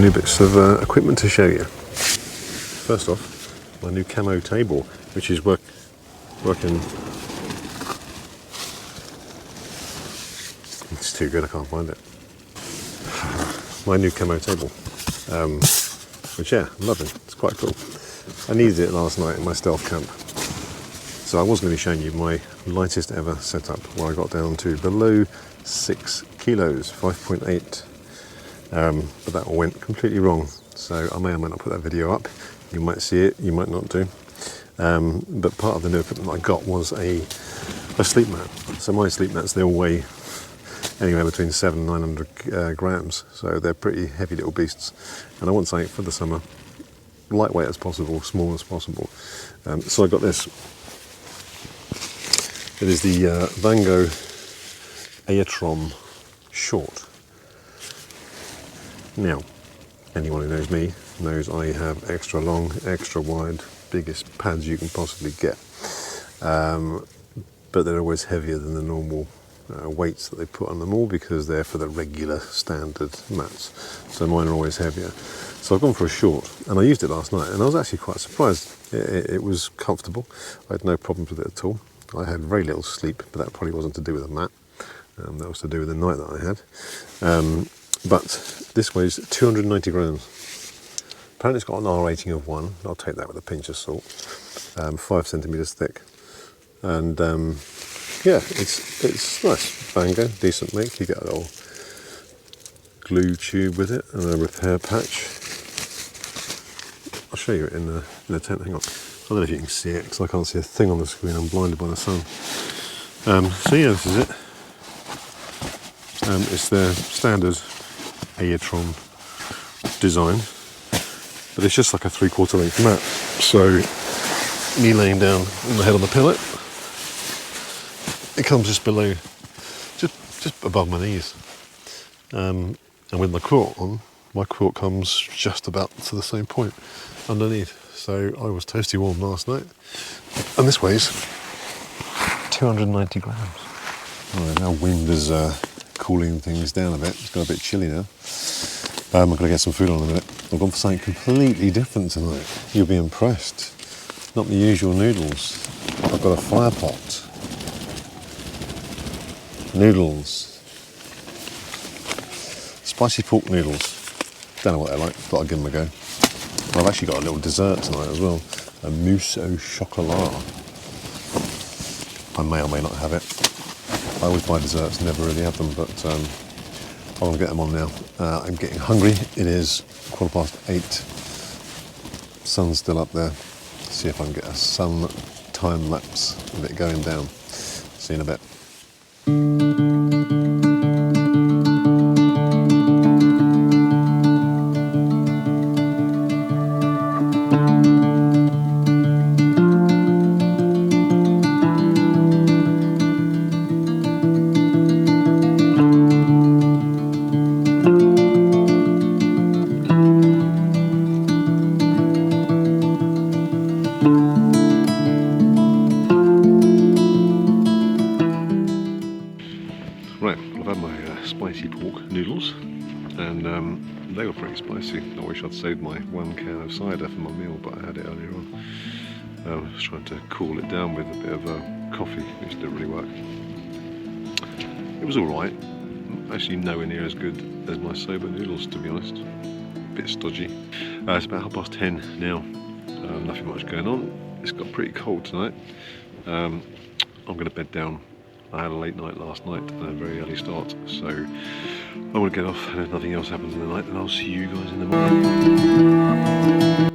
of new bits of equipment to show you. First off, my new camo table, which is working. It's too good, I can't find it. My new camo table, which yeah, I'm loving. It's quite cool. I needed it last night in my stealth camp. So I was going to be showing you my lightest ever setup, where I got down to below 6 kilos, 5.8. But that all went completely wrong. So I may or may not put that video up. You might see it, you might not do. But part of the new equipment I got was a sleep mat. So my sleep mats, they all weigh anywhere between 700 and 900 grams. So they're pretty heavy little beasts. And I want something for the summer, lightweight as possible, small as possible. So I got this. It is the Vango Aotrom Short. Now, anyone who knows me knows I have extra long, extra wide, biggest pads you can possibly get. But they're always heavier than the normal weights that they put on them all, because they're for the regular standard mats. So mine are always heavier. So I've gone for a short, and I used it last night, and I was actually quite surprised. It was comfortable. I had no problems with it at all. I had very little sleep, but that probably wasn't to do with the mat. That was to do with the night that I had. But this weighs 290 grams. Apparently it's got an R rating of 1. I'll take that with a pinch of salt. 5 centimetres thick. And yeah, it's nice. Vango, decent make. You get a little glue tube with it and a repair patch. I'll show you it in the tent. Hang on. I don't know if you can see it because I can't see a thing on the screen. I'm blinded by the sun. So yeah, this is it. It's the standard Aotrom design, but it's just like a 3/4 length mat. So me laying down on the head on the pillow, it comes just below, just above my knees. And with my quilt on, my quilt comes just about to the same point underneath. So I was toasty warm last night, and this weighs 290 grams. Oh, now wind is cooling things down a bit. It's got a bit chilly now. I'm going to get some food on in a minute. I've gone for something completely different tonight. You'll be impressed. Not the usual noodles. I've got a fire pot. Noodles. Spicy pork noodles. Don't know what they're like, thought I'd give them a go. I've actually got a little dessert tonight as well. A mousse au chocolat. I may or may not have it. I always buy desserts, never really have them, but I want to get them on now. I'm getting hungry. It is 8:15. Sun's still up there. See if I can get a sun time lapse of it going down. See you in a bit. Right, I've had my spicy pork noodles, and they were pretty spicy. I wish I'd saved my 1 can of cider for my meal, but I had it earlier on. I was trying to cool it down with a bit of coffee, which didn't really work. It was alright, actually nowhere near as good as my sober noodles, to be honest. A bit stodgy. It's about 10:30 now, nothing much going on. It's got pretty cold tonight. I'm going to bed down. I had a late night last night and a very early start, so I want to get off, and if nothing else happens in the night, then I'll see you guys in the morning.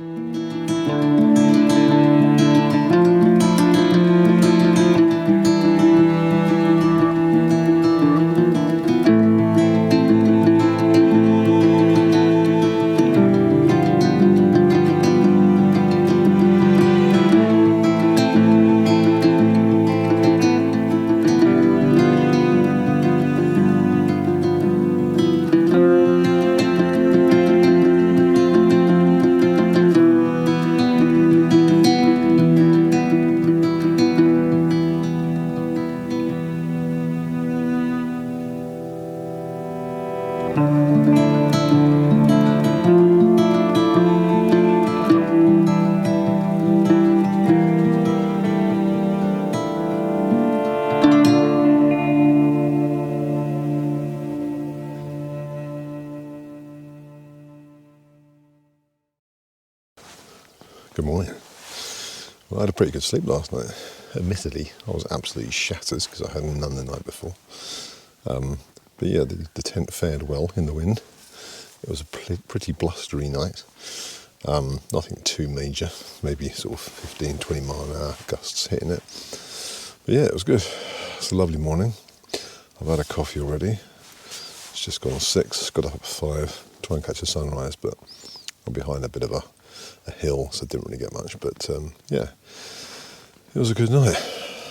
Good morning. Well, I had a pretty good sleep last night. Admittedly, I was absolutely shattered because I had none the night before. But yeah, the tent fared well in the wind. It was a pretty blustery night. Nothing too major, maybe sort of 15, 20 mile an hour gusts hitting it. But yeah, it was good. It's a lovely morning. I've had a coffee already. It's just gone 6, got up at 5, try and catch a sunrise, but I'm behind a bit of a hill, so I didn't really get much. But yeah, it was a good night.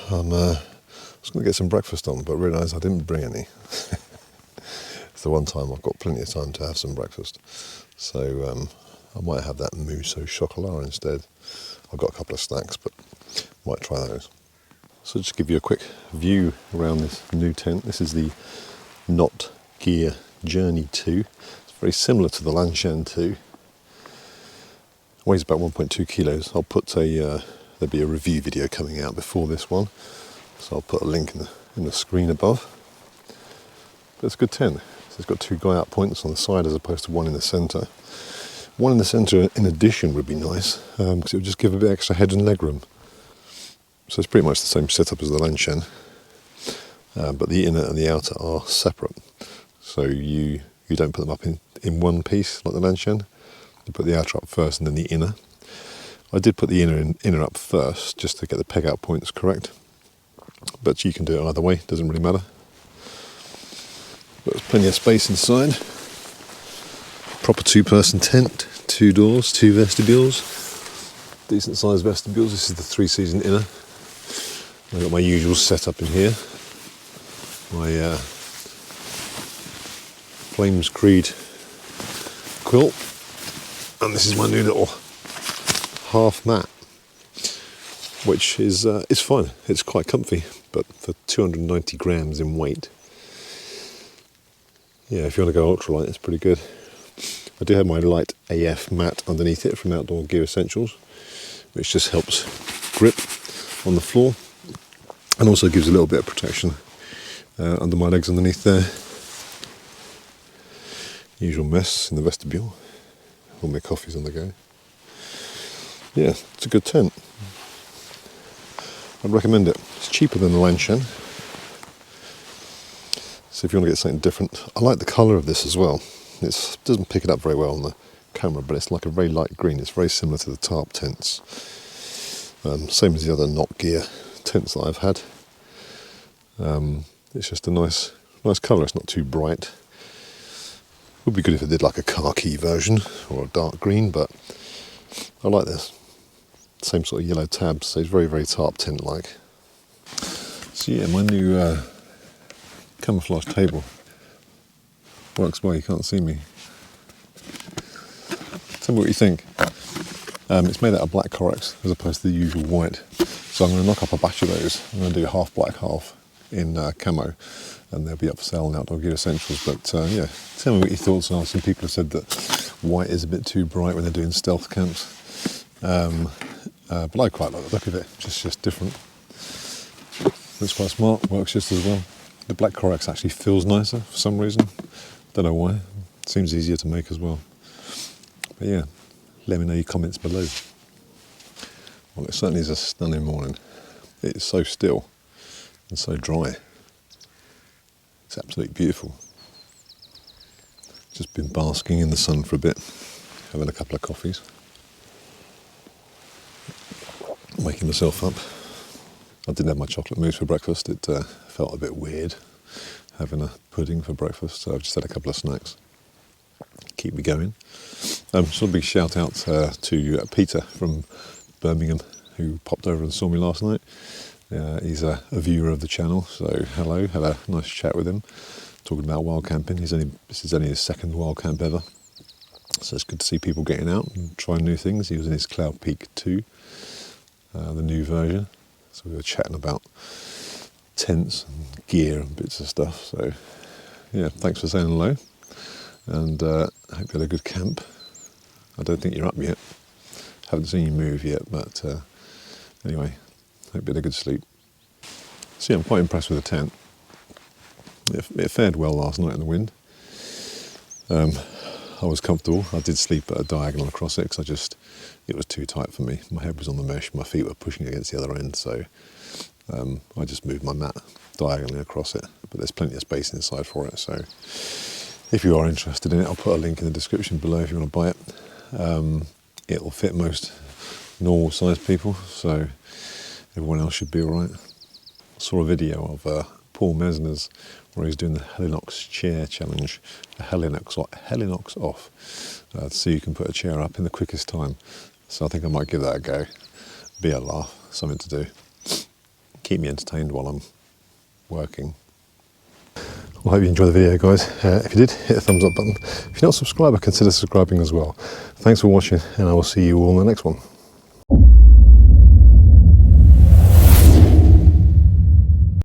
I was going to get some breakfast on, but realised I didn't bring any. It's the one time I've got plenty of time to have some breakfast. So I might have that mousse au chocolat instead. I've got a couple of snacks, but might try those. So just give you a quick view around this new tent. This is the Unigear Journey 2. It's very similar to the Lanshan 2. Weighs about 1.2 kilos. I'll put there'll be a review video coming out before this one, so I'll put a link in the screen above. But it's a good tent. So it's got 2 guy out points on the side as opposed to one in the centre. One in the centre in addition would be nice, because it would just give a bit extra head and leg room. So it's pretty much the same setup as the Lanshan, but the inner and the outer are separate. So you don't put them up in one piece like the Lanshan. You put the outer up first and then the inner. I did put the inner up first just to get the peg out points correct, but you can do it either way, doesn't really matter. But there's plenty of space inside. Proper 2-person tent, 2 doors, 2 vestibules, decent sized vestibules. This is the 3-season inner. I've got my usual setup in here. My Flames Creed quilt. And this is my new little half mat, which is fine. It's quite comfy, but for 290 grams in weight, yeah, if you want to go ultralight, it's pretty good. I do have my light AF mat underneath it from Outdoor Gear Essentials, which just helps grip on the floor and also gives a little bit of protection under my legs underneath there. Usual mess in the vestibule. All my coffees on the go. Yeah, it's a good tent. I'd recommend it. It's cheaper than the Lanshan. So if you want to get something different, I like the colour of this as well. It doesn't pick it up very well on the camera, but it's like a very light green. It's very similar to the tarp tents. Same as the other Unigear tents that I've had. It's just a nice colour. It's not too bright. Would be good if it did like a khaki version or a dark green, but I like this. Same sort of yellow tabs, so it's very, very tarp tent-like. So yeah, my new camouflage table works well. You can't see me. Tell me what you think. It's made out of black Corex as opposed to the usual white. So I'm going to knock up a batch of those. I'm going to do half black, half in camo, and they'll be up for sale in Outdoor Gear Essentials. But yeah, tell me what your thoughts are. Some people have said that white is a bit too bright when they're doing stealth camps, but I quite like the look of it. Just different. Looks quite smart. Works just as well. The black Corex actually feels nicer for some reason. Don't know why. Seems easier to make as well. But yeah, let me know your comments below. Well, it certainly is a stunning morning. It is so still and so dry. It's absolutely beautiful. Just been basking in the sun for a bit, having a couple of coffees, waking myself up. I didn't have my chocolate mousse for breakfast. It felt a bit weird having a pudding for breakfast, so I've just had a couple of snacks. Keep me going. So a big shout out to Peter from Birmingham, who popped over and saw me last night. He's a viewer of the channel, so hello. Had a nice chat with him, talking about wild camping. This is only his 2nd wild camp ever, so it's good to see people getting out and trying new things. He was in his Cloud Peak 2, the new version, so we were chatting about tents and gear and bits of stuff. So yeah, thanks for saying hello, and I hope you had a good camp. I don't think you're up yet. Haven't seen you move yet, but anyway, hope you had a good sleep. So yeah, I'm quite impressed with the tent. It fared well last night in the wind. I was comfortable. I did sleep at a diagonal across it because it was too tight for me. My head was on the mesh, my feet were pushing against the other end, so I just moved my mat diagonally across it, but there's plenty of space inside for it, so if you are interested in it, I'll put a link in the description below if you want to buy it. It'll fit most normal sized people, so everyone else should be alright. I saw a video of Paul Mesner's where he's doing the Helinox chair challenge, a Helinox off, so you can put a chair up in the quickest time. So I think I might give that a go. Be a laugh, something to do. Keep me entertained while I'm working. Well, I hope you enjoyed the video, guys. If you did, hit the thumbs up button. If you're not a subscriber, consider subscribing as well. Thanks for watching, and I will see you all in the next one.